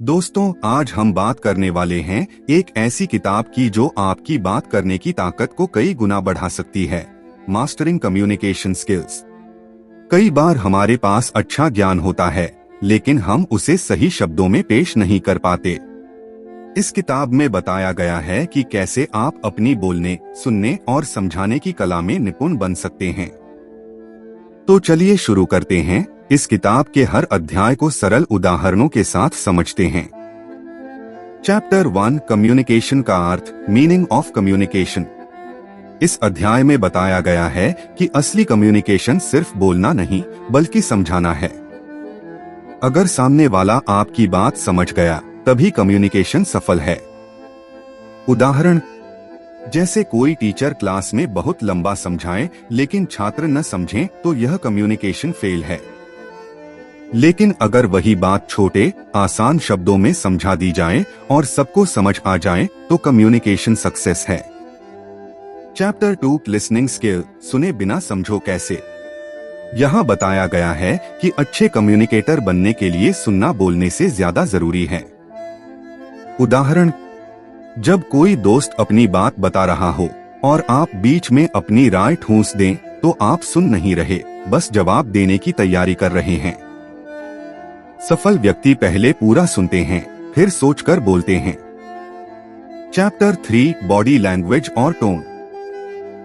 दोस्तों, आज हम बात करने वाले हैं एक ऐसी किताब की जो आपकी बात करने की ताकत को कई गुना बढ़ा सकती है। Mastering communication skills. कई बार हमारे पास अच्छा ज्ञान होता है, लेकिन हम उसे सही शब्दों में पेश नहीं कर पाते। इस किताब में बताया गया है कि कैसे आप अपनी बोलने, सुनने और समझाने की कला में निपुण बन सकते हैं। तो चलिए शुरू करते हैं। इस किताब के हर अध्याय को सरल उदाहरणों के साथ समझते हैं। चैप्टर 1, कम्युनिकेशन का अर्थ, मीनिंग ऑफ कम्युनिकेशन। इस अध्याय में बताया गया है कि असली कम्युनिकेशन सिर्फ बोलना नहीं, बल्कि समझाना है। अगर सामने वाला आपकी बात समझ गया, तभी कम्युनिकेशन सफल है। उदाहरण, जैसे कोई टीचर क्लास में बहुत लंबा समझाए लेकिन छात्र न समझें, तो यह कम्युनिकेशन फेल है। लेकिन अगर वही बात छोटे, आसान शब्दों में समझा दी जाए और सबको समझ आ जाए, तो कम्युनिकेशन सक्सेस है। चैप्टर 2, लिसनिंग स्किल, सुने बिना समझो कैसे। यहाँ बताया गया है कि अच्छे कम्युनिकेटर बनने के लिए सुनना बोलने से ज्यादा जरूरी है। उदाहरण, जब कोई दोस्त अपनी बात बता रहा हो और आप बीच में अपनी राय ठूंस दें, तो आप सुन नहीं रहे, बस जवाब देने की तैयारी कर रहे हैं। सफल व्यक्ति पहले पूरा सुनते हैं, फिर सोचकर बोलते हैं। चैप्टर 3, बॉडी लैंग्वेज और टोन।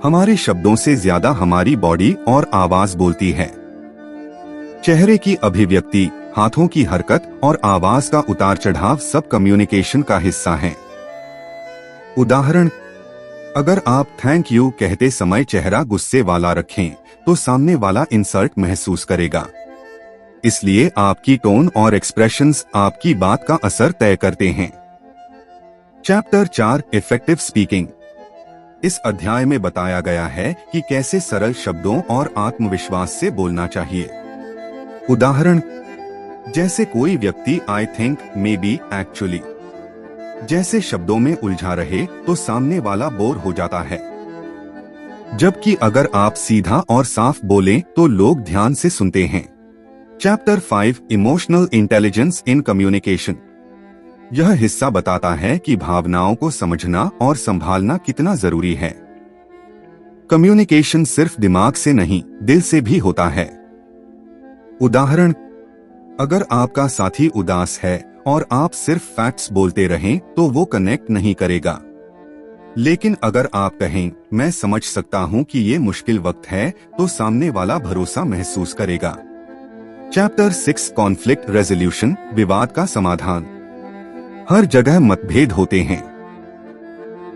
हमारे शब्दों से ज्यादा हमारी बॉडी और आवाज बोलती है। चेहरे की अभिव्यक्ति, हाथों की हरकत और आवाज का उतार चढ़ाव सब कम्युनिकेशन का हिस्सा हैं। उदाहरण, अगर आप थैंक यू कहते समय चेहरा गुस्से वाला रखें, तो सामने वाला इंसल्ट महसूस करेगा। इसलिए आपकी टोन और एक्सप्रेशंस आपकी बात का असर तय करते हैं। Chapter 4, effective speaking. इस अध्याय में बताया गया है कि कैसे सरल शब्दों और आत्मविश्वास से बोलना चाहिए। उदाहरण, जैसे कोई व्यक्ति I think, may be, actually जैसे शब्दों में उलझा रहे, तो सामने वाला बोर हो जाता है। जबकि अगर आप सीधा और साफ बोलें, तो लोग ध्यान से सुनते हैं। Chapter 5, emotional intelligence in communication. यह हिस्सा बताता है कि भावनाओं को समझना और संभालना कितना जरूरी है। कम्युनिकेशन सिर्फ दिमाग से नहीं, दिल से भी होता है। उदाहरण, अगर आपका साथी उदास है और आप सिर्फ फैक्ट्स बोलते रहें, तो वो कनेक्ट नहीं करेगा। लेकिन अगर आप कहें, मैं समझ सकता हूं कि ये मुश्किल वक्त है, तो सामने वाला भरोसा महसूस करेगा। चैप्टर 6, कॉन्फ्लिक्ट रेजोल्यूशन, विवाद का समाधान। हर जगह मतभेद होते हैं,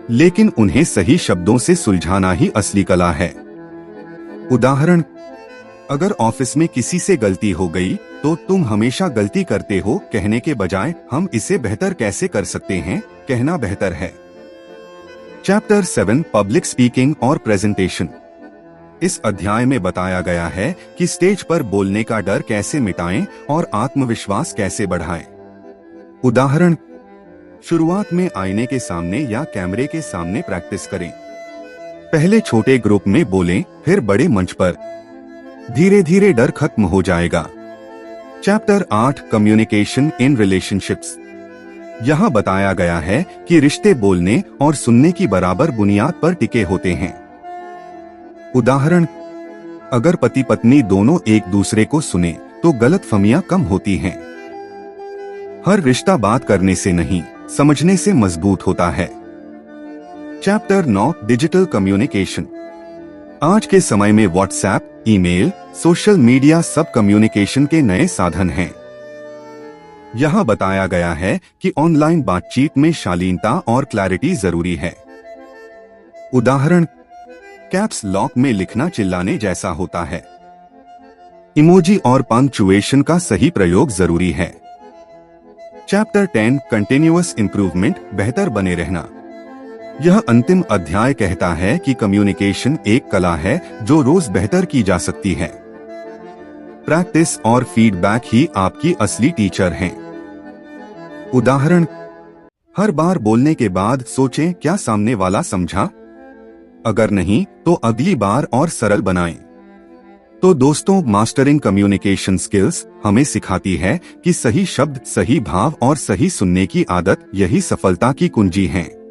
लेकिन उन्हें सही शब्दों से सुलझाना ही असली कला है। उदाहरण, अगर ऑफिस में किसी से गलती हो गई, तो तुम हमेशा गलती करते हो कहने के बजाय हम इसे बेहतर कैसे कर सकते हैं, कहना बेहतर है। चैप्टर 7, पब्लिक स्पीकिंग और प्रेजेंटेशन। इस अध्याय में बताया गया है कि स्टेज पर बोलने का डर कैसे मिटाएं और आत्मविश्वास कैसे बढ़ाएं। उदाहरण, शुरुआत में आईने के सामने या कैमरे के सामने प्रैक्टिस करें। पहले छोटे ग्रुप में बोलें, फिर बड़े मंच पर। धीरे धीरे डर खत्म हो जाएगा। Chapter 8, communication in relationships. यहाँ बताया गया है कि रिश्ते बोलने और सुनने की बराबर बुनियाद पर टिके होते हैं। उदाहरण, अगर पति पत्नी दोनों एक दूसरे को सुने, तो गलतफहमियां कम होती हैं। हर रिश्ता बात करने से नहीं, समझने से मजबूत होता है। Chapter 9, digital communication. आज के समय में व्हाट्सएप, ईमेल, सोशल मीडिया सब कम्युनिकेशन के नए साधन हैं। यहाँ बताया गया है कि ऑनलाइन बातचीत में शालीनता और क्लैरिटी जरूरी है। उदाहरण, कैप्स लॉक में लिखना चिल्लाने जैसा होता है। इमोजी और पंक्चुएशन का सही प्रयोग जरूरी है। चैप्टर 10, कंटिन्यूअस इंप्रूवमेंट, बेहतर बने रहना। यह अंतिम अध्याय कहता है कि कम्युनिकेशन एक कला है जो रोज बेहतर की जा सकती है। प्रैक्टिस और फीडबैक ही आपकी असली टीचर हैं। उदाहरण, हर बार बोलने के बाद सोचें, क्या सामने वाला समझा? अगर नहीं, तो अगली बार और सरल बनाएं। तो दोस्तों, मास्टरिंग कम्युनिकेशन स्किल्स हमें सिखाती है कि सही शब्द, सही भाव और सही सुनने की आदत यही सफलता की कुंजी है।